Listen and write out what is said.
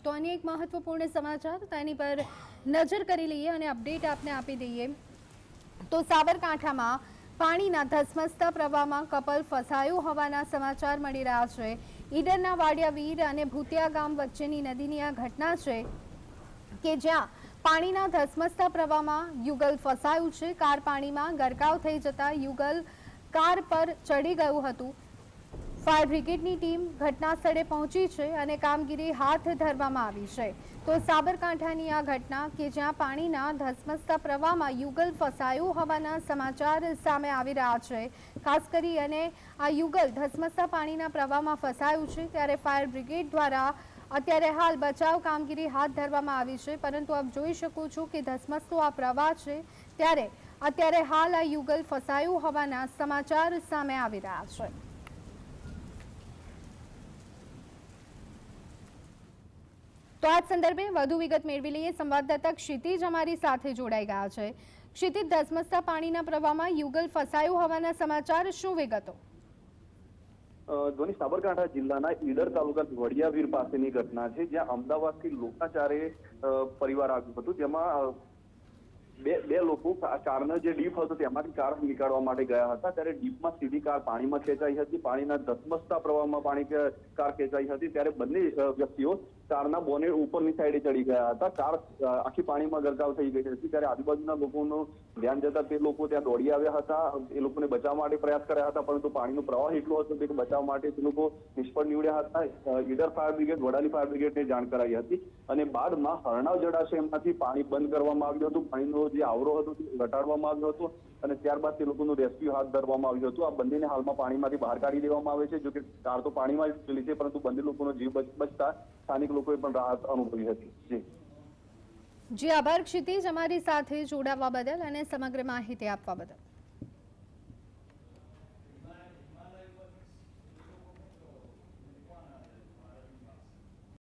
તો અન્ય એક મહત્વપૂર્ણ સમાચાર તેની પર નજર કરી લઈએ અને અપડેટ આપને આપી દઈએ તો સાબરકાંઠામાં પાણીના ધસમસતા પ્રવાહમાં કપલ ફસાયું હોવાના સમાચાર મળી રહ્યા છે। ઈડરના વાડિયાવીર અને ભૂતિયા ગામ વચ્ચેની નદીની આ ઘટના છે કે જ્યાં પાણીના ધસમસતા પ્રવાહમાં યુગલ ફસાયું છે। કાર પાણીમાં ગરકાવ થઈ જતા યુગલ કાર પર ચડી ગયું હતું। ફાયર બ્રિગેડની ટીમ ઘટના સ્થળે પહોંચી છે અને કામગીરી હાથ ધરવામાં આવી છે। તો સાબરકાંઠાની આ ઘટના કે જ્યાં પાણીના ધસમસતા પ્રવાહમાં યુગલ ફસાયું હોવાના સમાચાર સામે આવી રહ્યા છે। ખાસ કરી અને આ યુગલ ધસમસતા પાણીના પ્રવાહમાં ફસાયું છે ત્યારે ફાયર બ્રિગેડ દ્વારા અત્યારે હાલ બચાવ કામગીરી હાથ ધરવામાં આવી છે। પરંતુ આપ જોઈ શકો છો કે ધસમસતો આ પ્રવાહ છે ત્યારે અત્યારે હાલ આ યુગલ ફસાયું હોવાના સમાચાર સામે આવી રહ્યા છે। તો આ સંદર્ભે વધુ વિગત મેળવી લઈએ। સંવાદદાતા ક્ષિતિજ અમારી સાથે જોડાઈ ગયા છે। ક્ષિતિજ, ધસમસતા પાણીના પ્રવાહમાં યુગલ ફસાયું હોવાના સમાચાર, શું વિગતો? ધ્વની, સાબરકાંઠા જિલ્લાના ઈડર તાલુકા વડિયાવીર પાસેની ઘટના છે જ્યાં અમદાવાદથી લોકાચારે પરિવાર આવ્યું હતું। જેમાં બે લોકો કારનો જે ડીપ હતો તેમાંથી કાર નીકાળવા માટે ગયા હતા ત્યારે ડીપમાં સીધી કાર પાણીમાં ખેંચાઈ હતી। પાણીના ધસમસતા પ્રવાહમાં કાર ખેંચાઈ હતી ત્યારે બંને વ્યક્તિઓ કારના બોનેટ ઉપરની સાઈડે ચડી ગયા હતા। કાર આખી પાણીમાં ગરકાવ થઈ ગઈ હતી ત્યારે આજુબાજુના લોકોનું ધ્યાન જતા તે લોકો ત્યાં દોડી આવ્યા હતા। એ લોકોને બચાવવા માટે પ્રયાસ કર્યા હતા પરંતુ પાણીનો પ્રવાહ એટલો હતો કે બચાવ માટે તે લોકો નિષ્ફળ નીવડ્યા હતા। Idar fire brigade, Vadali fire બ્રિગેડને જાણ કરાઈ હતી અને બાદમાં હરણાવ જળાશયમાંથી પાણી બંધ કરવામાં આવ્યું હતું। પાણીનો જે આવરો હતો તે ઘટાડવામાં આવ્યો હતો અને ત્યારબાદ તે લોકોનું રેસ્ક્યુ હાથ ધરવામાં આવ્યું હતું। આ બંનેને હાલમાં પાણીમાંથી બહાર કાઢી દેવામાં આવે છે। જો કે કાર તો પાણીમાં જ પેલી છે પરંતુ બંને લોકોનો જીવ બચતા સ્થાનિક લોકોએ પણ રાહત અનુભવી હતી। જી આભાર ક્ષિતિજ, અમારી સાથે જોડાવા બદલ અને સમગ્ર માહિતી આપવા બદલ।